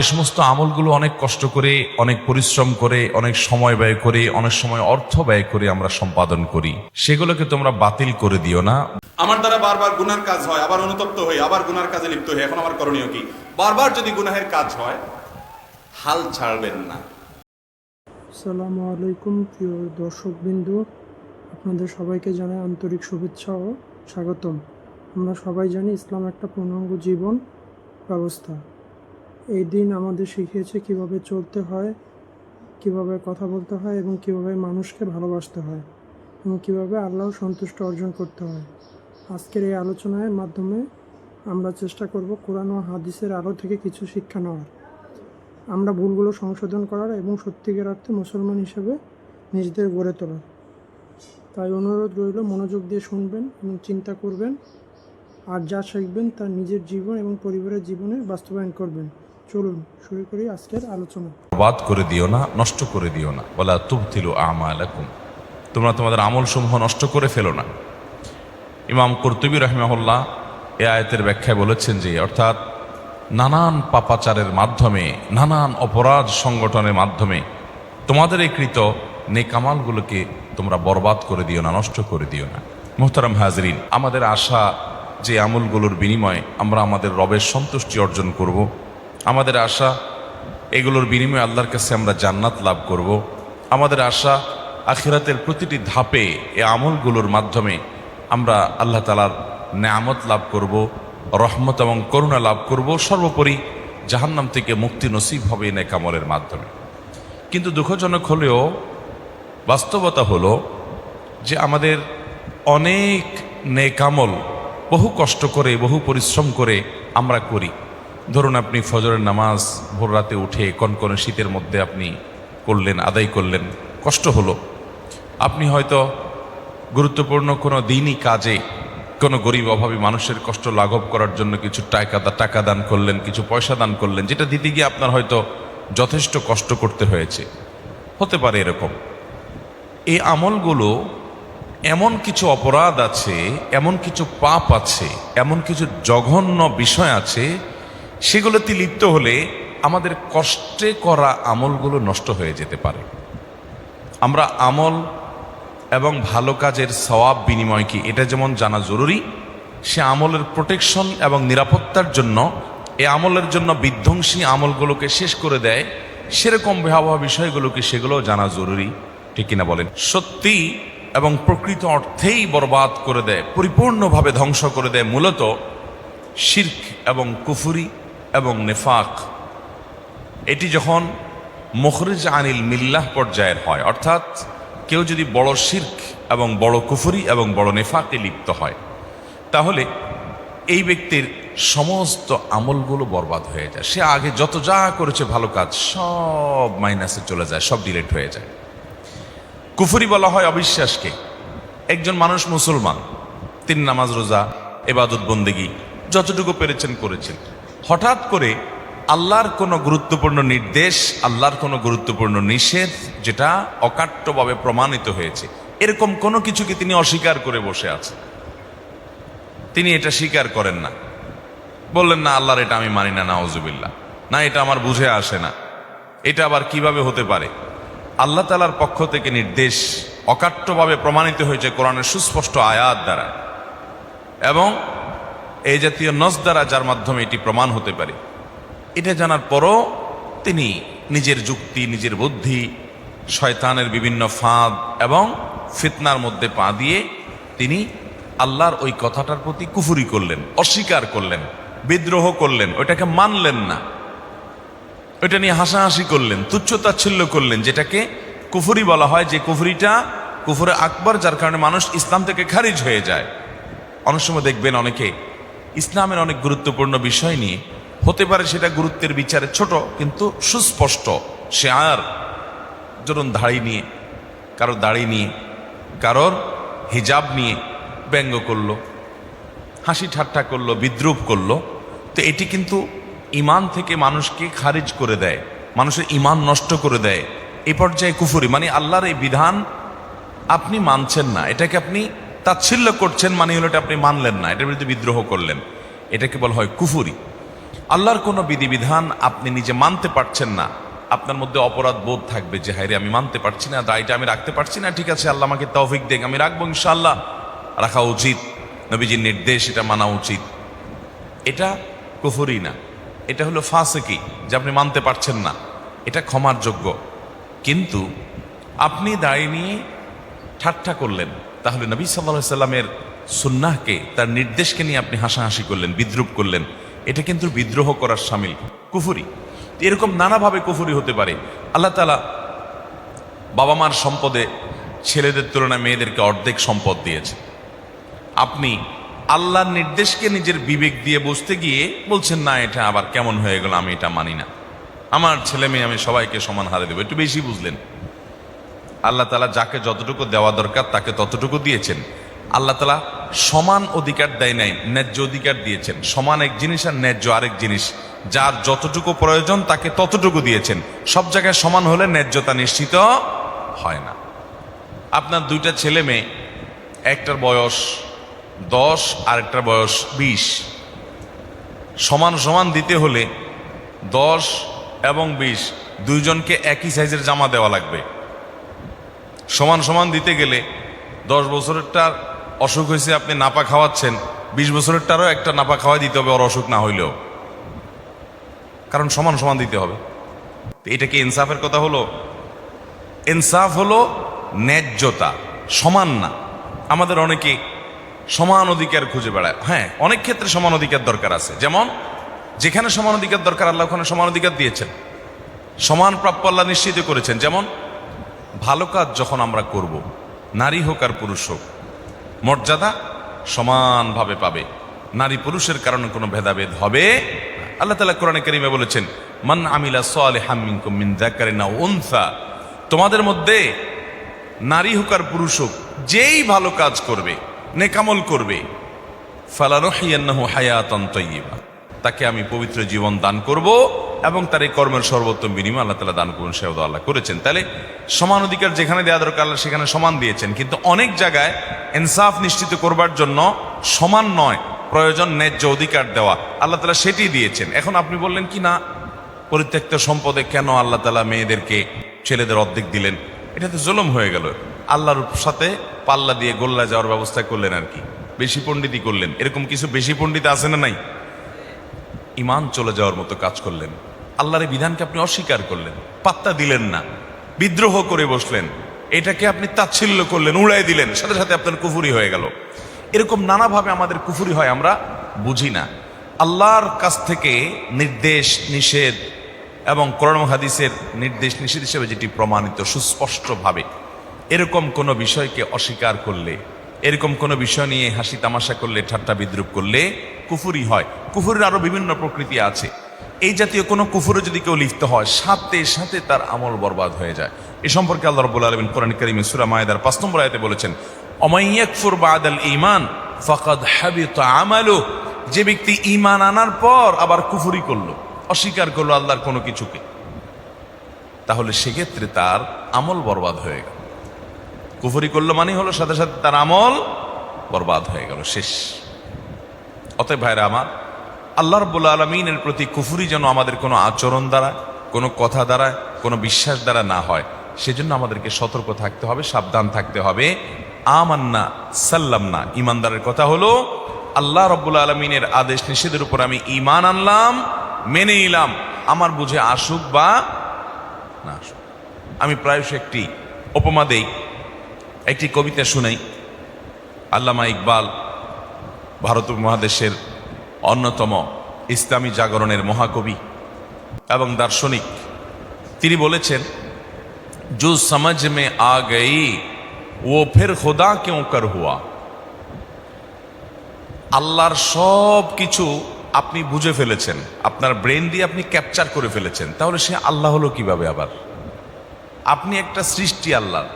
যে সমস্ত আমলগুলো অনেক কষ্ট করে, অনেক পরিশ্রম করে, অনেক সময় ব্যয় করে, অনেক সময় অর্থ ব্যয় করে আমরা সম্পাদন করি, সেগুলোকে তোমরা বাতিল করে দিও না। আমার দ্বারা বারবার গুনার কাজ হয়, আবার অনুতপ্ত হই, আবার গুনার কাজে লিপ্ত হই। এখন আমার করণীয় কি? বারবার যদি গুনাহের কাজ হয়, হাল ছাড়বেন না। আসসালামু আলাইকুম প্রিয় দর্শকবৃন্দু, আপনাদের সবাইকে জানাই আন্তরিক শুভেচ্ছা ও স্বাগতম। আমরা সবাই জানি ইসলাম একটা পূর্ণাঙ্গ জীবন ব্যবস্থা। এই দিন আমাদের শিখিয়েছে কিভাবে চলতে হয়, কিভাবে কথা বলতে হয় এবং কিভাবে মানুষকে ভালোবাসতে হয় এবং কিভাবে আল্লাহর সন্তুষ্ট অর্জন করতে হয়। আজকের এই আলোচনার মাধ্যমে আমরা চেষ্টা করব কোরআন ও হাদিসের আলো থেকে কিছু শিক্ষা নেওয়ার, আমরা ভুলগুলো সংশোধন করার এবং সত্যিকার অর্থে মুসলমান হিসেবে নিজেদের গড়ে তোলার। তাই অনুরোধ রইল, মনোযোগ দিয়ে শুনবেন এবং চিন্তা করবেন, আর যা শিখবেন তা নিজের জীবন এবং পরিবারের জীবনে বাস্তবায়ন করবেন। চলুন শুরু করি আজকের আলোচনা। বরবাদ করে দিও না, নষ্ট করে দিও না। ওয়ালা তুবতিলু আমালাকুম, তোমরা তোমাদের আমলসমূহ নষ্ট করে ফেলো না। ইমাম কুরতুবী রাহিমাহুল্লাহ এই আয়াতের ব্যাখ্যায় বলেছেন যে, অর্থাৎ নানান পাপাচারের মাধ্যমে, নানান অপরাধ সংগঠনের মাধ্যমে তোমাদের এই কৃত নেক আমলগুলোকে তোমরা বরবাদ করে দিও না, নষ্ট করে দিও না। মুহতারাম হাজরিন, আমাদের আশা যে আমলগুলোর বিনিময়ে আমরা আমাদের রবের সন্তুষ্টি অর্জন করব, আমাদের আশা এগুলোর বিনিময়ে আল্লাহর কাছে আমরা জান্নাত লাভ করব, আমাদের আশা আখিরাতের প্রতিটি ধাপে এই আমলগুলোর মাধ্যমে আমরা আল্লাহ তাআলার নেয়ামত লাভ করব, রহমত এবং করুণা লাভ করব, সর্বোপরি জাহান্নাম থেকে মুক্তি নসিব হবে এই নেক আমলের মাধ্যমে। কিন্তু দুঃখজনক হলেও বাস্তবতা হলো যে আমাদের অনেক নেক আমল বহু কষ্ট করে, বহু পরিশ্রম করে আমরা করি। ধরুন, আপনি ফজরের নামাজ ভোর রাতে উঠে কনকনে শীতের মধ্যে আপনি করলেন, আদায় করলেন, কষ্ট হলো। আপনি হয়তো গুরুত্বপূর্ণ কোনো দিনই কাজে কোনো গরিব অভাবী মানুষের কষ্ট লাঘব করার জন্য কিছু টাকা দান করলেন, কিছু পয়সা দান করলেন, যেটা দিতে গিয়ে আপনার হয়তো যথেষ্ট কষ্ট করতে হয়েছে। হতে পারে এরকম। এই আমলগুলো এমন কিছু অপরাধ আছে, এমন কিছু পাপ আছে, এমন কিছু জঘন্য বিষয় আছে, সেগুলোতে লিপ্ত হলে আমাদের কষ্টে করা আমলগুলো নষ্ট হয়ে যেতে পারে। আমরা আমল এবং ভালো কাজের সওয়াব বিনিময় কি, এটা যেমন জানা জরুরি, সে আমলের প্রোটেকশন এবং নিরাপত্তার জন্য, এই আমলের জন্য বিধ্বংসী আমলগুলোকে শেষ করে দেয় সেরকম ভয়াবহ বিষয়গুলোকে, সেগুলোও জানা জরুরি। ঠিক কিনা বলেন? সত্যি এবং প্রকৃত অর্থেই বরবাদ করে দেয়, পরিপূর্ণভাবে ধ্বংস করে দেয় মূলত শিরক এবং কুফরি এবং নেফাক। এটি যখন মুখরিজ আনিল মিল্লাহ পর্যায়ের হয়, অর্থাৎ কেউ যদি বড় শিরক এবং বড় কুফরি এবং বড় নেফাকে লিপ্ত হয়, তাহলে এই ব্যক্তির সমস্ত আমলগুলো বরবাদ হয়ে যায়। সে আগে যত যা করেছে ভালো কাজ, সব মাইনাসে চলে যায়, সব ডিলিট হয়ে যায়। কুফরি বলা হয় অবিশ্বাসকে। একজন মানুষ মুসলমান, তিনি নামাজ রোজা ইবাদত বন্দেগী যতটুকু পেরেছেন করেছেন, হঠাৎ করে আল্লাহর কোনো গুরুত্বপূর্ণ নির্দেশ, আল্লাহর কোনো গুরুত্বপূর্ণ নিষেধ, যেটা অকাট্যভাবে প্রমাণিত হয়েছে, এরকম কোনো কিছুকে তিনি অস্বীকার করে বসে আছেন। তিনি এটা স্বীকার করেন না, বললেন না আল্লাহর এটা আমি মানি না, নাউজুবিল্লাহ, না এটা আমার বুঝে আসে না, এটা আবার কিভাবে হতে পারে। আল্লাহ তাআলার পক্ষ থেকে নির্দেশ অকাট্যভাবে প্রমাণিত হয়েছে কোরআনের সুস্পষ্ট আয়াত দ্বারা এবং এই জাতীয় নস দ্বারা, যার মাধ্যমে এটি প্রমাণ হতে পারে। এটা জানার পরও তিনি নিজের যুক্তি, নিজের বুদ্ধি, শয়তানের বিভিন্ন ফাঁদ এবং ফিতনার মধ্যে পা দিয়ে তিনি আল্লাহর ওই কথাটার প্রতি কুফরি করলেন, অস্বীকার করলেন, বিদ্রোহ করলেন, ওইটাকে মানলেন না, ওইটা নিয়ে হাসাহাসি করলেন, তুচ্ছতাচ্ছিল্য করলেন, যেটাকে কুফরি বলা হয়। যে কুফরিটা কুফরে আকবর, যার কারণে মানুষ ইসলাম থেকে খারিজ হয়ে যায়। অনেক সময় দেখবেন অনেকে ইসলামের অনেক গুরুত্বপূর্ণ বিষয় নিয়ে, হতে পারে সেটা গুরুত্বের বিচারে ছোট কিন্তু সুস্পষ্ট শেয়ার, ধরুন দাড়ি নিয়ে, কারোর দাড়ি নিয়ে, কারোর হিজাব নিয়ে ব্যঙ্গ করলো, হাসি ঠাট্টা করলো, বিদ্রুপ করলো, তো এটি কিন্তু ইমান থেকে মানুষকে খারিজ করে দেয়, মানুষের ইমান নষ্ট করে দেয়। এই পর্যায়ে কুফরি, মানে আল্লাহর এই বিধান আপনি মানছেন না, এটাকে আপনি তাচ্ছিল্য করছেন, মানে হলো এটা আপনি মানলেন না, এটার বিরুদ্ধে বিদ্রোহ করলেন, এটাকে বলা হয় কুফরি। আল্লাহর কোনো বিধিবিধান আপনি নিজে মানতে পারছেন না, আপনার মধ্যে অপরাধ বোধ থাকবে যে হায়রে আমি মানতে পারছি না, দায়টা আমি রাখতে পারছি না, ঠিক আছে আল্লাহ আমাকে তৌফিক দেখ, আমি রাখবো ইনশাআল্লাহ। রাখা উচিত, নবীজির নির্দেশ, এটা মানা উচিত। এটা কুফরি না, এটা হলো ফাসিকি, যে আপনি মানতে পারছেন না, এটা ক্ষমার যোগ্য। কিন্তু আপনি দায় নিয়ে ঠাট্টা করলেন, তাহলে নবী সাল্লাল্লাহু আলাইহি সাল্লামের সুন্নাহকে, তার নির্দেশকে নিয়ে আপনি হাসাহাসি করলেন, বিদ্রুপ করলেন, এটা কিন্তু বিদ্রোহ করার শামিল, কুফরি। এরকম নানাভাবে কুফরি হতে পারে। আল্লাহ তাআলা বাবা মার সম্পদে ছেলেদের তুলনায় মেয়েদেরকে অর্ধেক সম্পদ দিয়েছে। আপনি আল্লাহর নির্দেশকে নিজের বিবেক দিয়ে বুঝতে গিয়ে বলছেন না এটা আবার কেমন হয়ে গেল, আমি এটা মানি না, আমার ছেলে মেয়ে আমি সবাইকে সমান হারে দেবো, একটু বেশি বুঝলেন। আল্লাহ তাআলা যাকে যতটুকু দেওয়া দরকার তাকে ততটুকু দিয়েছেন। আল্লাহ তাআলা সমান অধিকার দেয় নাই, ন্যায্য অধিকার দিয়েছেন। সমান এক জিনিস আর ন্যায্য আরেক জিনিস। যার যতটুকু প্রয়োজন তাকে ততটুকু দিয়েছেন। সব জায়গায় সমান হলে ন্যায্যতা নিশ্চিত হয় না। আপনার দুইটা ছেলে মেয়ে, একটার বয়স 10 আর একটার বয়স 20, সমান সমান দিতে হলে 10 এবং 20 দুইজনকে একই সাইজের জামা দেওয়া লাগবে। সমান সমান দিতে গেলে 10 বছরেরটার অসুখ হয়েছে, আপনি নাপা খাওয়াচ্ছেন, 20 বছরেরটারও একটা নাপা খাওয়াই দিতে হবে, ওর অসুখ না হইলেও, কারণ সমান সমান দিতে হবে। এটা কি ইনসাফের কথা হলো? ইনসাফ হলো ন্যায্যতা, সমান না। আমাদের অনেকে সমান অধিকার খুঁজে বেড়ায়। হ্যাঁ, অনেক ক্ষেত্রে সমান অধিকার দরকার আছে, যেমন যেখানে সমান অধিকার দরকার আল্লাহ ওখানে সমান অধিকার দিয়েছেন, সমান প্রাপ্য আল্লাহ নিশ্চিত করেছেন। যেমন ভালো কাজ যখন আমরা করব, নারী হোক আর পুরুষ হোক, মর্যাদা সমানভাবে পাবে, নারী পুরুষের কারণে কোনো ভেদাভেদ হবে না। আল্লাহ তাআলা কোরআনে কারীমে বলেছেন, মান আমিলা সালিহাম মিনকুম মিন যাকারিন আও উনসা, তোমাদের মধ্যে নারী হোক আর পুরুষ হোক যেই ভালো কাজ করবে, নেকামল করবে, ফালানুহিয়ান্নাহু হায়াতান তাইয়্যিবা, তাকে আমি পবিত্র জীবন দান করব এবং তার এই কর্মের সর্বোত্তম বিনিময় আল্লাহ তাআলা দান করুন, সেও আল্লাহ করেছেন। তাহলে সমান অধিকার যেখানে দেওয়া দরকার আল্লাহ সেখানে সমান দিয়েছেন। কিন্তু অনেক জায়গায় ইনসাফ নিশ্চিত করবার জন্য সমান নয়, প্রয়োজন ন্যায্য অধিকার দেওয়া, আল্লাহ তাআলা সেটি দিয়েছেন। এখন আপনি বললেন কি না, পরিত্যক্ত সম্পদে কেন আল্লাহ তাআলা মেয়েদেরকে ছেলেদের অর্ধেক দিলেন? এটা তো জুলুম হয়ে গেল। আল্লাহর সাথে পাল্লা দিয়ে গোল্লা যাওয়ার ব্যবস্থা করলেন, আর কি বেশি পণ্ডিতই করলেন। এরকম কিছু বেশি পণ্ডিত আছে না নাই? ইমান চলে যাওয়ার মতো কাজ করলেন, আল্লাহর বিধানকে আপনি অস্বীকার করলেন, পাত্তা দিলেন না, বিদ্রোহ করে বসলেন, এটাকে আপনি তাচ্ছিল্য করলেন, উড়াই দিলেন, সাথে সাথে আপনার কুফরি হয়ে গেল। এরকম নানাভাবে আমাদের কুফরি হয়, আমরা বুঝি না। আল্লাহর কাছ থেকে নির্দেশ নিষেধ এবং কোরআন হাদিসের নির্দেশ নিষেধ হিসেবে যেটি প্রমাণিত সুস্পষ্টভাবে, এরকম কোনো বিষয়কে অস্বীকার করলে, এরকম কোনো বিষয় নিয়ে হাসি তামাশা করলে, ঠাট্টা বিদ্রুপ করলে কুফরি হয়। কুফরের আরো বিভিন্ন প্রকৃতি আছে। এই জাতীয় কোনো কুফরে যদি কেউ লিপ্ত হয়, সাথে সাথে তার আমল বরবাদ হয়ে যায়। এ সম্পর্কে আল্লাহ রাব্বুল আলামিন কোরআন কারীমে সূরা মায়েদার 5 নম্বর আয়াতে বলেছেন, ওমান ইয়াকফুর বাদাল ঈমান ফাকাদ হাবিতা আমালুহু, যে ব্যক্তি ঈমান আনার পর আবার কুফরি করলো, অস্বীকার করলো আল্লাহর কোনো কিছুকে, তাহলে সেক্ষেত্রে তার আমল বরবাদ হয়ে গেল। কুফরি করলো মানে হলো সাথে সাথে তার আমল বরবাদ হয়ে গেল, শেষ। অতএব ভাইরা আমার, আল্লাহ রাব্বুল আলামিনের প্রতি কুফরি যেন আমাদের কোনো আচরণ দ্বারা, কোনো কথা দ্বারা, কোনো বিশ্বাস দ্বারা না হয়, সেজন্য আমাদেরকে সতর্ক থাকতে হবে, সাবধান থাকতে হবে। আমান্না সাল্লামনা, ইমানদারের কথা হলো আল্লাহ রাব্বুল আলামিনের আদেশ নিষেধের উপর আমি ঈমান আনলাম, মেনে নিলাম, আমার বুঝে আসুক বা না আসুক। আমি প্রায়শ একটি উপমা দেই, একটি কবিতা শুনাই। আল্লামা ইকবাল ভারত উপমহাদেশের অন্যতম ইসলামী জাগরণের মহাকবি এবং দার্শনিক, তিনি বলেছেন, जो समझ में आ गई वो फिर खुदा क्यों कर हुआ। আল্লাহর সব কিছু আপনি বুঝে ফেলেছেন, আপনার ব্রেন দিয়ে আপনি ক্যাপচার করে ফেলেছেন, তাহলে সে আল্লাহ হলো কিভাবে আবার? আপনি একটা সৃষ্টি, আল্লাহর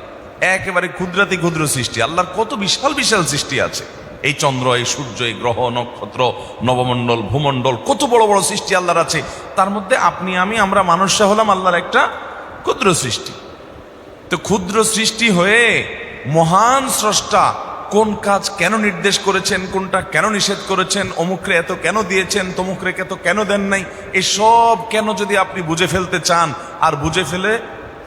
একেবারে ক্ষুদ্রাতি ক্ষুদ্র সৃষ্টি। আল্লাহর কত বিশাল বিশাল সৃষ্টি আছে, এই চন্দ্র, এই সূর্য, এই গ্রহ নক্ষত্র, নবমণ্ডল, ভূমণ্ডল, কত বড় বড় সৃষ্টি আল্লাহর আছে। তার মধ্যে আপনি আমরা মানুষরা হলাম আল্লাহর একটা ক্ষুদ্র সৃষ্টি। তো ক্ষুদ্র সৃষ্টি হয়ে মহান স্রষ্টা কোন কাজ কেন নির্দেশ করেছেন, কোনটা কেন নিষেধ করেছেন, অমুকরে এত কেন দিয়েছেন, তমুকরে এত কেন দেন নাই, এসব কেন যদি আপনি বুঝে ফেলতে চান আর বুঝে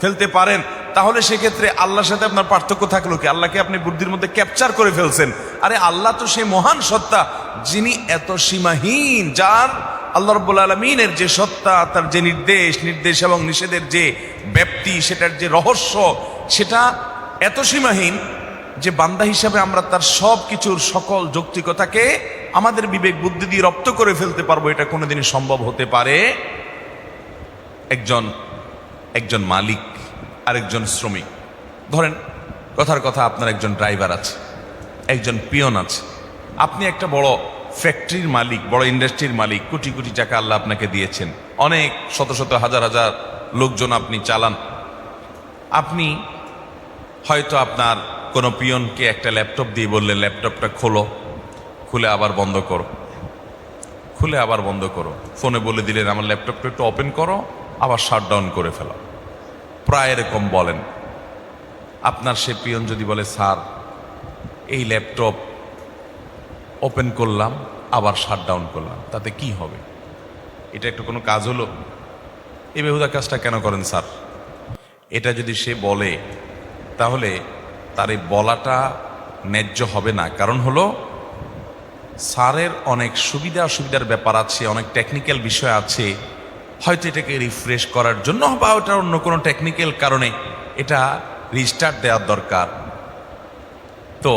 ফেলতে পারেন, তাহলে সেক্ষেত্রে আল্লাহর সাথে আপনার পার্থক্য থাকলো কি? আল্লাহকে আপনি বুদ্ধির মধ্যে ক্যাপচার করে ফেলছেন। আরে আল্লাহ তো সেই মহান সত্তা যিনি এত সীমাহীন, যার আল্লাহ রাব্বুল আলামিনের যে সত্তা, তার যে নির্দেশ এবং নিষেধের যে ব্যাপ্তি, সেটার যে রহস্য, সেটা এত সীমাহীন যে বান্দা হিসাবে আমরা তার সব কিছুর সকল যৌক্তিকতাকে আমাদের বিবেক বুদ্ধি দিয়ে রপ্ত করে ফেলতে পারবো, এটা কোনোদিনই সম্ভব হতে পারে? একজন মালিক আরেকজন শ্রমিক, ধরেন কথার কথা আপনার একজন ড্রাইভার আছে, একজন পিয়ন আছে, আপনি একটা বড় ফ্যাক্টরির মালিক, বড় ইন্ডাস্ট্রির মালিক, কোটি কোটি টাকা আল্লাহ আপনাকে দিয়েছেন, অনেক শত শত হাজার হাজার লোকজন আপনি চালান। আপনি হয়তো আপনার কোনো পিয়নকে একটা ল্যাপটপ দিয়ে বললেন, ল্যাপটপটা খোলো, খুলে আবার বন্ধ করো, খুলে আবার বন্ধ করো। ফোনে বলে দিলেন আমার ল্যাপটপটা একটু ওপেন করো, আবার শাটডাউন করে ফেলো। প্রায় এরকম বলেন। আপনার সে পিয়ন যদি বলে স্যার এই ল্যাপটপ ওপেন করলাম আবার শাটডাউন করলাম, তাতে কি হবে? এটা একটু কোনো কাজ হলো? এই বেহুদা কাজটা কেন করেন স্যার? এটা যদি সে বলে তাহলে তার এই বলাটা ন্যায্য হবে না। কারণ হলো স্যারের অনেক সুবিধা অসুবিধার ব্যাপার আছে, অনেক টেকনিক্যাল বিষয় আছে, হয়তো এটাকে রিফ্রেশ করার জন্য বা ওটা অন্য কোনো টেকনিক্যাল কারণে এটা রিস্টার্ট দেওয়ার দরকার। তো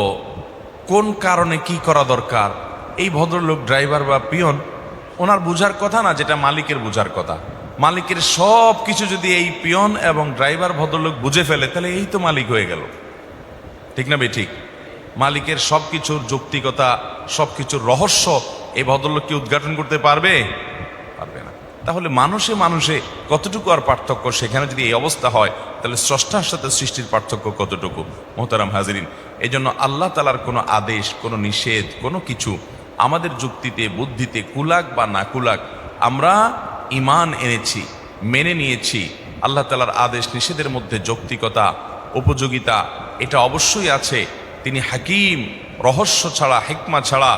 কোন কারণে কি করা দরকার এই ভদ্রলোক ড্রাইভার বা পিয়ন ওনার বুঝার কথা না, যেটা মালিকের বুঝার কথা। মালিকের সব কিছু যদি এই পিয়ন এবং ড্রাইভার ভদ্রলোক বুঝে ফেলে তাহলে এই তো মালিক হয়ে গেল, ঠিক না ঠিক? মালিকের সব কিছুর যৌক্তিকতা, সব কিছুর রহস্য এই ভদ্রলোক কি উদ্ঘাটন করতে পারবে? পারবে না। তাহলে মানুষে মানুষে কতটুকু আর পার্থক্য? সেখানে যদি এই অবস্থা হয় তাহলে স্রষ্টার সাথে সৃষ্টির পার্থক্য কতটুকু? মোহতারাম হাজিরিন, এই জন্য আল্লাহ তাআলার কোনো আদেশ, কোনো নিষেধ, কোনো কিছু আমাদের যুক্তিতে বুদ্ধিতে কুলাক বা না কুলাক, আমরা ঈমান এনেছি, মেনে নিয়েছি। আল্লাহ তাআলার আদেশ নিষেধের মধ্যে যৌক্তিকতা, উপযোগিতা এটা অবশ্যই আছে। তিনি হাকিম, রহস্য ছাড়া, হিকমা ছাড়া,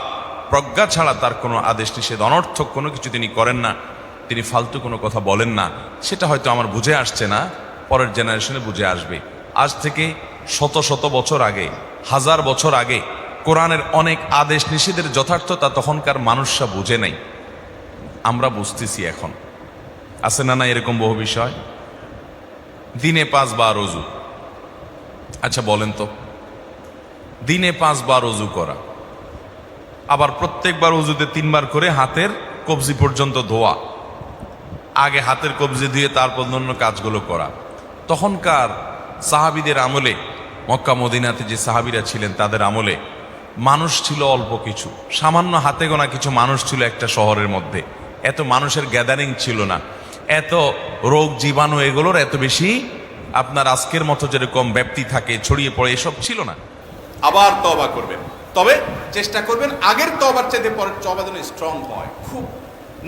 প্রজ্ঞা ছাড়া তার কোনো আদেশ নিষেধ অনর্থক কোনো কিছু তিনি করেন না। তিনি ফালতু কোনো কথা বলেন না। সেটা হয়তো আমার বুঝে আসছে না, পরের জেনারেশনে বুঝে আসবে। আজ থেকে শত শত বছর আগে, হাজার বছর আগে কোরআনের অনেক আদেশ নিষেধের যথার্থতা তখনকার মানুষরা বুঝে নাই, আমরা বুঝতেছি এখন। আছে না না এরকম বহু বিষয়? দিনে 5 বার ওযু। আচ্ছা বলেন তো, দিনে 5 বার ওযু করা, আবার প্রত্যেকবার ওযুতে 3 বার করে হাতের কবজি পর্যন্ত ধোয়া, আগে হাতের কবজি দিয়ে তারপর অন্য কাজগুলো করা। তখনকার সাহাবীদের আমলে, মক্কা মদিনাতে যে সাহাবীরা ছিলেন তাদের আমলে মানুষ ছিল অল্প কিছু, সামান্য হাতে গোনা কিছু মানুষ ছিল একটা শহরের মধ্যে। এত মানুষের গ্যাদারিং ছিল না, এত রোগ জীবাণু এগুলোর এত বেশি আপনার আজকের মতো যেরকম ব্যাপ্তি থাকে, ছড়িয়ে পড়ে, এসব ছিল না। আবার তওবা করবেন, তবে চেষ্টা করবেন আগের তওবার চাইতে পরের তওবা যেন স্ট্রং হয়। খুব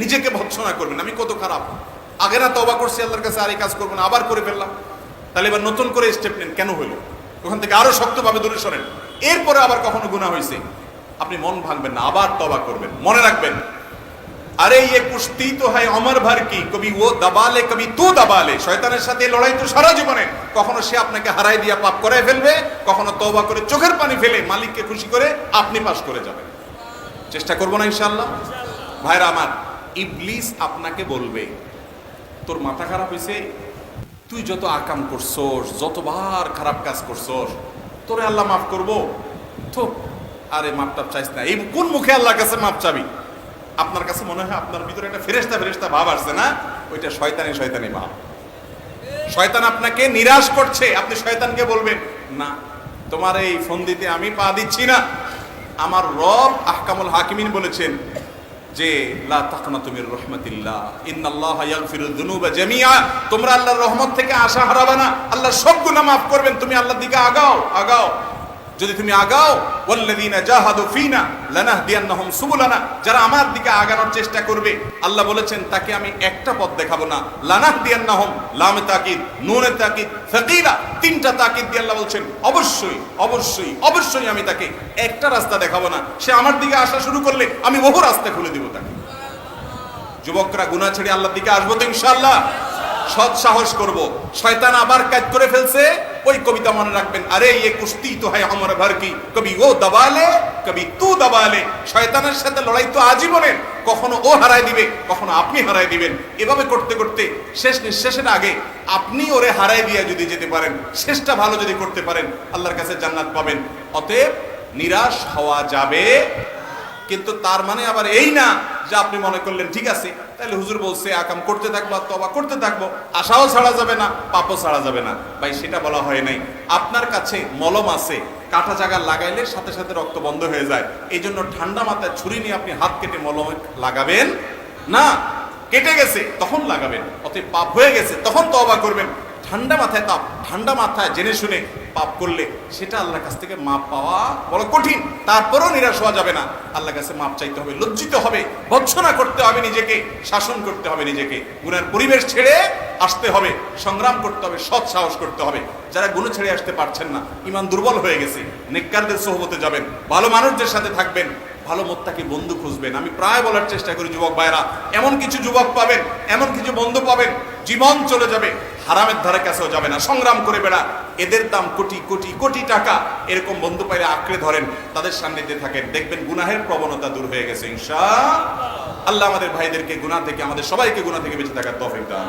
নিজেকে ভৎসনা করবেন, আমি কত খারাপ, আগে না তওবা করছি আল্লাহর কাছে, আর এই কাজ করবো না, আবার করে ফেললাম। তাহলে এবার নতুন করে স্টেপ নেন, কেন হইলো, ওখান থেকে আরো শক্তভাবে দূরে সরেন। এরপরে আবার কখনো গুনাহ হয়েছে আপনি মন ভাঙবেন না, আবার তওবা করবেন। মনে রাখবেন, আরে ইয়ে কুস্তি তো হয় অমর ভর কি, কবি ও দাবালে কবি তু দাবালে। শয়তানের সাথে লড়াই তো সারা জীবনে, কখনো সে আপনাকে হারাই দিয়া পাপ করাই ফেলবে, কখনো তওবা করে চোখের পানি ফেলে মালিককে খুশি করে আপনি পাস করে যাবেন। চেষ্টা করবো না ইনশাআল্লাহ? ভাইরা আমার, ইবলিস আপনাকে বলবে তোর মাথা খারাপ হয়েছে, তুই যত আকাম করছস, যতবার খারাপ কাজ করছস, তোরে আল্লাহ মাফ করবো তো? আরে মাপ টাপ চাইস না, এই কোন মুখে আল্লাহর কাছে মাপ চাবি? আপনার কাছে মনে হয় আপনার ভিতরে একটা ফেরেশতা ভাব আসছে না, ওইটা শয়তানি ভাব। শয়তান আপনাকে নিরাশ করছে, আপনি শয়তানকে বলবেন না তোমার এই ফন্দিতে আমি পা দিচ্ছি না। আমার রব আহকামুল হাকিমিন বলেছেন যে লা তাকনাতু মির রাহমাতিল্লাহ ইন্নাল্লাহা ইয়াগফিরুয যুনুবা জামিআ। তোমরা আল্লাহর রহমত থেকে আশা হারাবে না, আল্লাহ সব গুনাহ মাফ করবেন। তুমি আল্লাহর দিকে আগাও। যদি তুমি আগাও, ওয়াল্লাযীনা জাহাদু ফীনা লানাহদিয়ান্নাহুম সুবুলানা, যারা আমার দিকে আগানোর চেষ্টা করবে, আল্লাহ বলেছেন তাকে আমি একটা পথ দেখাবো না। লানাহদিয়ান্নাহুম, লামে তাকিদ, নুনে তাকিদ, সাকিলা, তিনটা তাকিদ দিয়ে আল্লাহ বলছেন অবশ্যই অবশ্যই অবশ্যই আমি তাকে একটা রাস্তা দেখাবো না। সে আমার দিকে আসা শুরু করলে আমি বহু রাস্তা খুলে দিব তাকে। যুবকরা গুনাহ ছেড়ে আল্লাহর দিকে আসবো তো ইনশাআল্লাহ। সৎ সাহস করব। শয়তান আবার কাজ করে ফেলছে, ওই কবিতা মনে রাখবেন, আরে ये কুস্তি তো হয় আমার ভর কি, কবি ও দবালে কবি তু দবালে। শয়তানের সাথে লড়াই তো আজীবনের, কখনো ও হারায় দিবে, কখনো আপনি হারায় দিবেন। এভাবে করতে করতে শেষ নিঃশ্বাসের আগে আপনি ওরে হারায় দিয়ে যদি যেতে পারেন, শেষটা ভালো যদি করতে পারেন, আল্লাহর কাছে জান্নাত পাবেন। অতএব নিরাশ হওয়া যাবে, কিন্তু তার মানে আবার এই না যে আপনি মনে করলেন ঠিক আছে তাহলে হুজুর বলছে আকাম করতে থাকবো, তওবা করতে থাকবো, আশাও ছাড়া যাবে না, পাপও ছাড়া যাবে না। ভাই সেটা বলা হয় নাই। আপনার কাছে মলম আছে, কাটা জায়গা লাগাইলে সাথে সাথে রক্ত বন্ধ হয়ে যায়, এই জন্য ঠান্ডা মাথায় ছুরি নিয়ে আপনি হাত কেটে মলম লাগাবেন না। কেটে গেছে তখন লাগাবেন, অতএব পাপ হয়ে গেছে তখন তওবা করবেন। ঠান্ডা মাথায় তাপ, ঠান্ডা মাথায় জেনে শুনে পাপ করলে সেটা আল্লাহর কাছ থেকে মাপ পাওয়া বড় কঠিন। তারপরেও নিরাশ হওয়া যাবে না, আল্লাহর কাছে মাপ চাইতে হবে, লজ্জিত হবে, ভৎসনা করতে হবে নিজেকে, শাসন করতে হবে নিজেকে, গুনার পরিবেশ ছেড়ে আসতে হবে, সংগ্রাম করতে হবে, সৎ সাহস করতে হবে। যারা গুনাহ ছেড়ে আসতে পারছেন না, ঈমান দুর্বল হয়ে গেছে, নেককারদের সোহবতে যাবেন, ভালো মানুষদের সাথে থাকবেন, ভালো মোত্তাকি বন্ধু খুঁজবেন। আমি প্রায় বলার চেষ্টা করি যুবক ভাইরা, এমন কিছু যুবক পাবেন, এমন কিছু বন্ধু পাবেন, জীবন চলে যাবে, হারামের ধারে কাছেও যাবে না, সংগ্রাম করে বেড়া, এদের দাম কোটি কোটি কোটি টাকা। এরকম বন্ধু পাইলে আঁকড়ে ধরেন, তাদের সান্নিধ্যে থাকেন, দেখবেন গুনাহের প্রবণতা দূর হয়ে গেছে ইনশাআল্লাহ। আমাদের ভাইদেরকে গুনাহ থেকে, আমাদের সবাইকে গুনাহ থেকে বেঁচে থাকার তৌফিক দান।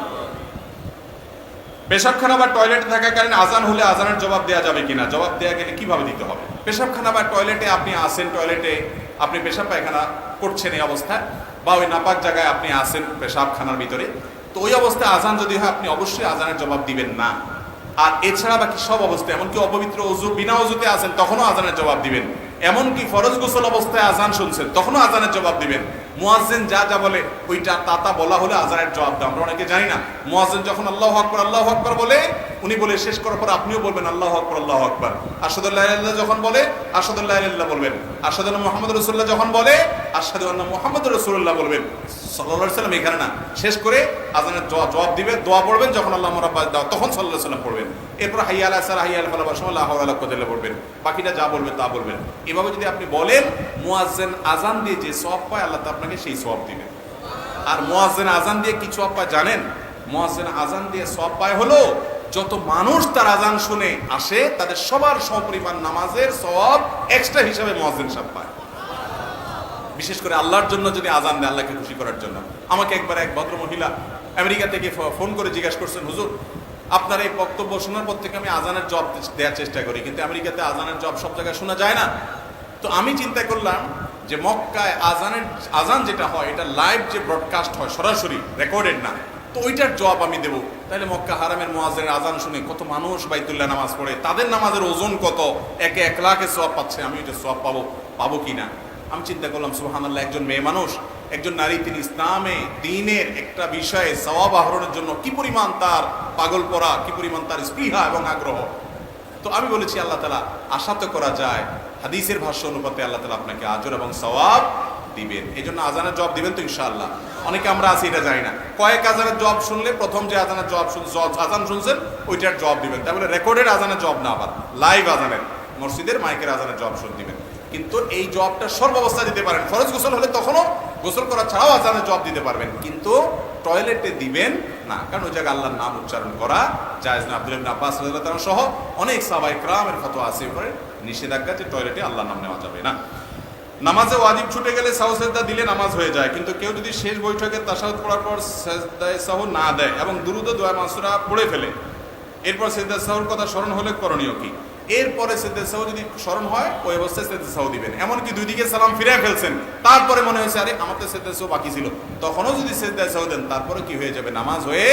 পেশাবখানা বা টয়লেটে থাকাকালীন আজান হলে আজানের জবাব দেওয়া যাবে কিনা? জবাব দেওয়া গেলে কিভাবে দিতে হবে? পেশাবখানা বা টয়লেটে আপনি আসেন, টয়লেটে আপনি পেশাব পায়খানা করছেন এই অবস্থায়, বা ওই নাপাক জায়গায় আপনি আসেন পেশাবখানার ভিতরে, তো ওই অবস্থায় আজান যদি হয় আপনি অবশ্যই আজানের জবাব দিবেন না। আর এছাড়া বাকি সব অবস্থায়, এমনকি অপবিত্র ওযু, বিনা ওযুতে আছেন তখনও আজানের জবাব দিবেন। এমনকি ফরজ গোসল অবস্থায় আজান শুনছেন তখনও আজানের জবাব দিবেন। মুয়াজ্জিন যা যা বলে ওইটা তা বলা হলে আজানের জবাব দেয়। আমরা অনেকে জানি না, মুয়াজ্জিন যখন আল্লাহু আকবার বলে, উনি বলে শেষ করার পর আপনিও বলবেন আল্লাহু আকবার। আশহাদু আল্লা ইলাহা ইল্লাল্লাহ যখন বলে আশহাদু আল্লা ইলাহা ইল্লাল্লাহ বলবেন। আশহাদু আন্না মুহাম্মাদুর রাসূলুল্লাহ যখন বলে আশহাদু আন্না মুহাম্মাদুর রাসূলুল্লাহ বলবেন। সাল্লাল্লাহু আলাইহি সাল্লাম এখানে না, শেষ করে আজানের জবাব দিবেন, দোয়া পড়বেন, যখন আল্লাহু রাব্বানা দাও তখন সাল্লাল্লাহু আলাইহি সাল্লাম পড়বেন। এরপর হাইয়া আলাস সালাহ, হাইয়া আল ফালাহ, লা হাওলা ওয়ালা কুওয়াতা ইল্লা বিল্লাহ পড়বেন। বাকিটা যা বলবেন তা বলবেন। এভাবে যদি আপনি বলেন, মুয়াজ্জিন আজান দিয়ে যে সওয়াব পায় আল্লাহ তা আপনাকে সেই সওয়াব দিবেন। আর মুয়াজ্জিন আজান দিয়ে কি সওয়াব পায় জানেন? মুয়াজ্জিন আজান দিয়ে সওয়াব পায় হলো যত মানুষ তার আজান শুনে আসে তাদের সবার সমপরিমাণ নামাজের সওয়াব এক্সট্রা হিসাবে মুয়াজ্জিন সাহেব পায়। বিশেষ করে আল্লাহর জন্য যদি আজান দেয়, আল্লাহকে খুশি করার জন্য। আমাকে একবার এক ভদ্র মহিলা আমেরিকা থেকে ফোন করে জিজ্ঞাসা করছেন, হুজুর আপনার এই বক্তব্য শোনার পর থেকে আমি আজানের জব দেওয়ার চেষ্টা করি, কিন্তু আমেরিকাতে আজানের জব সব জায়গায় শোনা যায় না। তো আমি চিন্তা করলাম যে মক্কায় আজান যেটা হয় এটা লাইভ যে ব্রডকাস্ট হয়, সরাসরি রেকর্ডেড না, তো ওইটার জবাব আমি দেবো। তাহলে মক্কা হারামের মুয়াজ্জিনের আজান শুনে কত মানুষ বাইতুল্লাহ নামাজ পড়ে, তাদের নামাজের ওজন কত, একে 1 লাখের সওয়াব পাচ্ছে, আমি ওইটা সওয়াব পাবো কিনা। আমি চিন্তা করলাম সুবহানাল্লাহ, একজন মেয়ে মানুষ, একজন নারী, তিনি ইসলামে দ্বীনের একটা বিষয়ে সওয়াব আহরণের জন্য কি পরিমাণ তার পাগল পড়া, কি পরিমাণ তার স্পৃহা এবং আগ্রহ। তো আমি বলেছি আল্লাহ তাআলা আশা তো করা যায় হাদিসের ভাষ্য অনুপাতে আল্লাহ তাআলা আপনাকে আজর এবং সওয়াব দিবেন। এই জন্য আজানের জবাব দিবেন তো ইনশাআল্লাহ। অনেকে আমরা আছি এটা জানি না, কয়েক আজানের জবাব শুনলে প্রথম যে আজানের জবাব আজান শুনছেন ওইটার জবাব দিবেন। তাহলে রেকর্ডেড আজানের জবাব না, আবার লাইভ আজানের, মসজিদের মাইকের আজানের জবাব শুন দিবেন। কিন্তু এই জবাবটা সর্বাবস্থা দিতে পারেন। ফরজ গোসল হলে তখনও গোসল করা ছাড়াও আজানের জবাব দিতে পারবেন, কিন্তু টয়লেটে দিবেন না, কারণ ওই জায়গায় আল্লাহর নাম উচ্চারণ করা জায়েজ না। আব্দুল্লাহ ইবনে আব্বাস রাদিয়াল্লাহু তাআলা সহ অনেক সাহাবায়ে কেরামের ফতোয়া আছে উপরে নিষেধাজ্ঞা যে টয়লেটে আল্লাহর নাম নেওয়া যাবে না। নামাজে ওয়াজিব ছুটে গেলে সাহু সেজদা দিলে নামাজ হয়ে যায়, কিন্তু কেউ যদি শেষ বৈঠকে তাশাহুদ পড়ার পর সেজদায়ে সাহু না দেয় এবং দুরূদ ও দোয়া মাসুরা পড়ে ফেলে, এরপর সেজদায়ে সাহুর কথা স্মরণ হলে করণীয় কি? এরপরে সেজদায়ে সাহু যদি স্মরণ হয় ওই অবস্থায় সেজদায়ে সাহু দিবেন। এমনকি দুই দিকে সালাম ফিরিয়ে ফেলছেন, তারপরে মনে হয়েছে আরে আমার তো সেজদায়ে সাহু বাকি ছিল, তখনও যদি সেজদায়ে সাহু দেন তারপরে কি হয়ে যাবে? নামাজ হয়ে,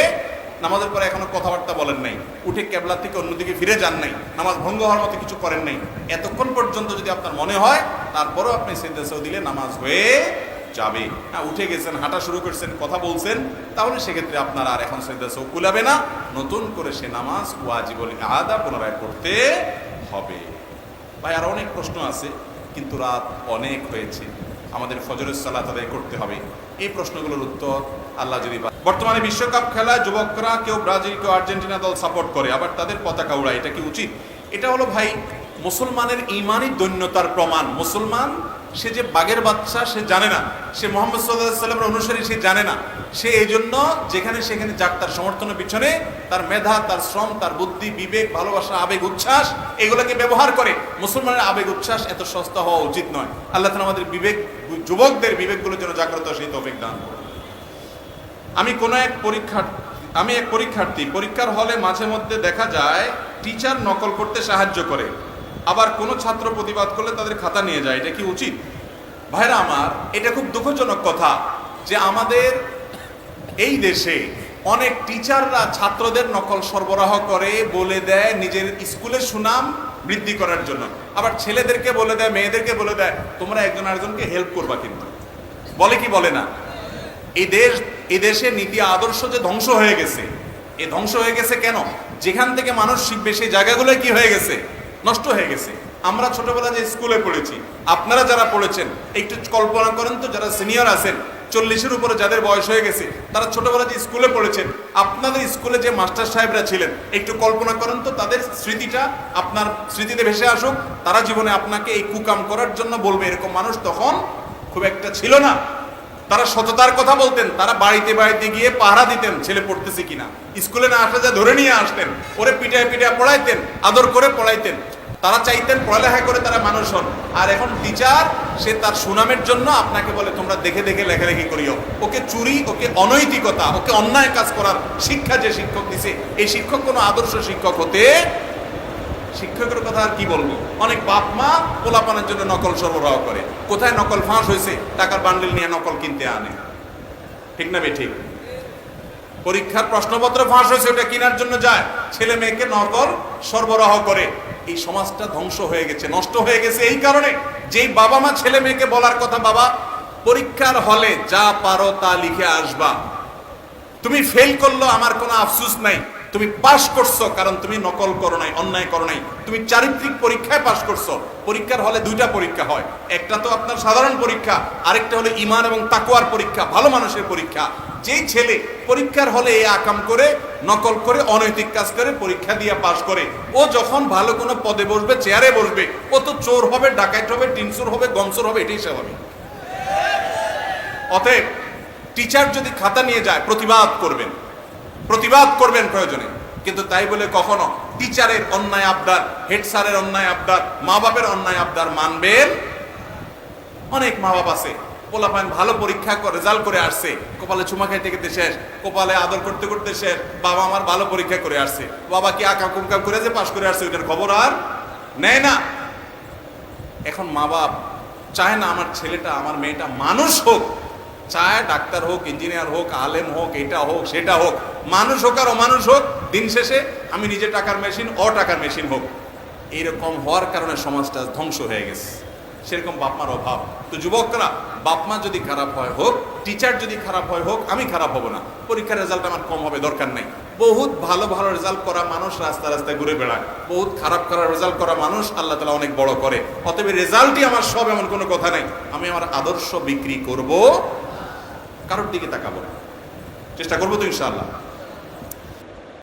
নামাজের পরে এখনো কথাবার্তা বলেন নাই, উঠে কেবলা থেকে অন্যদিকে ফিরে যান নাই, নামাজ ভঙ্গ হওয়ার মতো কিছু করেন নাই, এতক্ষণ পর্যন্ত যদি আপনার মনে হয় তারপরও আপনি সেজদায়ে সাহু দিলে নামাজ হয়ে যাবে। হ্যাঁ, উঠে গেছেন, হাঁটা শুরু করছেন, কথা বলছেন, তাহলে সেক্ষেত্রে আপনার আর এখন সেজদায়ে সাহু কুলাবে না, নতুন করে সে নামাজ ওয়াজিবুল আদা পুনরায় পড়তে হবে। ভাই আর অনেক প্রশ্ন আছে, কিন্তু রাত অনেক হয়েছে, আমাদের ফজরের সালাত আদায় করতে হবে। এই প্রশ্নগুলোর উত্তর আল্লাহ যদি বর্তমানে বিশ্বকাপ খেলায় যুবকরা কেউ ব্রাজিল কেউ আর্জেন্টিনা দল সাপোর্ট করে, আবার তাদের পতাকা উড়ায়, এটা কি উচিত? এটা হলো ভাই মুসলমানের ঈমানি দৈন্যতার প্রমাণ। মুসলমান সে যে বাঘের বাচ্চা সে জানে না, সে মোহাম্মদ সাল্লাল্লাহু আলাইহি ওয়াসাল্লামের অনুসারী সে জানে না, সে এই জন্য যেখানে সেখানে যাক তার সমর্থনের পিছনে তার মেধা, তার শ্রম, তার বুদ্ধি, বিবেক, ভালোবাসা, আবেগ, উচ্ছ্বাস এগুলোকে ব্যবহার করে। মুসলমানের আবেগ উচ্ছ্বাস এত সস্তা হওয়া উচিত নয়। আল্লাহ তাআলা আমাদের বিবেক, যুবকদের বিবেকগুলো যেন জাগ্রত সেই তৌফিক দান করুন। আমি এক পরীক্ষার্থী, পরীক্ষার হলে মাঝে মধ্যে দেখা যায় টিচার নকল করতে সাহায্য করে, আবার কোনো ছাত্র প্রতিবাদ করলে তাদের খাতা নিয়ে যায়, এটা কি উচিত? ভাইরা আমার, এটা খুব দুঃখজনক কথা যে আমাদের এই দেশে অনেক টিচাররা ছাত্রদের নকল সরবরাহ করে, বলে দেয় নিজের স্কুলের সুনাম বৃদ্ধি করার জন্য, আবার ছেলেদেরকে বলে দেয়, মেয়েদেরকে বলে দেয় তোমরা একজন আরেকজনকে হেল্প করবা। কিন্তু বলে কি বলে না? এই দেশে নীতি আদর্শ যে ধ্বংস হয়ে গেছে, এ ধ্বংস হয়ে গেছে কেন? যেখান থেকে মানুষ শিখবে সেই জায়গাগুলো কি হয়ে গেছে? নষ্ট হয়ে গেছে। আমরা ছোটবেলা যে স্কুলে পড়েছি, আপনারা যারা পড়েছেন একটু কল্পনা করেন তো, যারা সিনিয়র আছেন 40-এর উপরে যাদের বয়স হয়ে গেছে, তারা ছোটবেলা যে স্কুলে পড়েছেন, আপনাদের স্কুলে যে মাস্টার সাহেবরা ছিলেন একটু কল্পনা করেন তো, তাদের স্মৃতিটা আপনার স্মৃতিতে ভেসে আসুক। তারা জীবনে আপনাকে এই কুকাম করার জন্য বলবে, এরকম মানুষ তখন খুব একটা ছিল না। তারা সততার কথা বলতেন, তারা বাড়িতে বাড়িতে গিয়ে পাহারা দিতেন ছেলে পড়তেছে কিনা, স্কুলে না আসলে যা ধরে নিয়ে আসতেন, ওরে পিটায় পিটায় পড়াইতেন, আদর করে পড়াইতেন। তারা চাইতেন পড়ালেখা করে তারা মানুষ হন। আর এখন টিচার সে তার সুনামের জন্য আপনাকে বলে তোমরা দেখে দেখে লেখালেখি করিও। ওকে চুরি, ওকে অনৈতিকতা, ওকে অন্যায় কাজ করার শিক্ষা যে শিক্ষক দিছে, এই শিক্ষক কোনো আদর্শ শিক্ষক হতে, শিক্ষকের কথা আর কি বলবো। অনেক বাপ মা পোলাপানের জন্য নকল সরবরাহ করে, কোথায় নকল ফাঁস হয়েছে টাকার বান্ডিল নিয়ে নকল কিনতে আনে। ঠিক না ঠিক? পরীক্ষার প্রশ্নপত্র ফাঁস হয়েছে ওটা কেনার জন্য যায়, ছেলে মেয়েকে নকল সরবরাহ করে। এই সমাজটা ধ্বংস হয়ে গেছে, নষ্ট হয়ে গেছে এই কারণে যেই বাবা মা ছেলে মেয়েকে বলার কথা, বাবা পরীক্ষার হলে যা পারো তা লিখে আসবা, তুমি ফেল করলো আমার কোনো আফসোস নাই, তুমি পাস করছো কারণ তুমি নকল করো নাই, অন্যায় করো নাই, তুমি চারিত্রিক পরীক্ষায় পাস করছো। পরীক্ষার হলে দুইটা পরীক্ষা হয়, একটা তো আপনার সাধারণ পরীক্ষা, আরেকটা হলো ঈমান এবং তাকওয়ার পরীক্ষা, ভালো মানুষের পরীক্ষা। যেই ছেলে পরীক্ষার হলে এই আকাম করে, নকল করে, অনৈতিক কাজ করে পরীক্ষা দিয়ে পাস করে, ও যখন ভালো কোনো পদে বসবে, চেয়ারে বসবে, ও তো চোর হবে, ডাকাত হবে, টিনচোর হবে, গমচোর হবে, এটাই স্বাভাবিক। অতএব টিচার যদি খাতা নিয়ে যায় প্রতিবাদ করবেন প্রয়োজনে, কিন্তু তাই বলে কখনো টিচারের অন্যায় আবদার, হেড স্যারের অন্যায় আবদার, মা বাপের অন্যায় আবদার মানবেন? অনেক মা বাপ আছে পোলাপান ভালো পরীক্ষা করে রেজাল্ট করে আসছে, কপালে চুমা খাইতে খেতে শেষ, কপালে আদর করতে করতে শেষ, বাবা আমার ভালো পরীক্ষা করে আসছে, বাবা কি আকাম কুমকাম করে যে পাশ করে আসছে ওইটার খবর আর নেয় না। এখন মা বাপ চায় না আমার ছেলেটা, আমার মেয়েটা মানুষ হোক, চায় ডাক্তার হোক, ইঞ্জিনিয়ার হোক, আলেম হোক, এটা হোক সেটা হোক, মানুষ হোক আর অমানুষ হোক, দিন শেষে আমি নিজে টাকার মেশিন, টাকার মেশিন হোক। এইরকম হওয়ার কারণে সমাজটা ধ্বংস হয়ে গেছে। সেরকম বাপমার অভাব। তো যুবকরা, বাপমা যদি খারাপ হয় হোক, টিচার যদি খারাপ হয় হোক, আমি খারাপ হব না, পরীক্ষার রেজাল্ট আমার কম হবে, দরকার নাই। বহুত ভালো ভালো রেজাল্ট করা মানুষ রাস্তায় ঘুরে বেড়ায়, বহুত খারাপ করা রেজাল্ট করা মানুষ আল্লাহ তাআলা অনেক বড় করে। অতএব রেজাল্টই আমার সব, এমন কোনো কথা নাই। আমি আমার আদর্শ বিক্রি করব, কারোর দিকে তাকাবো না, চেষ্টা করবো তো ইনশাআল্লাহ।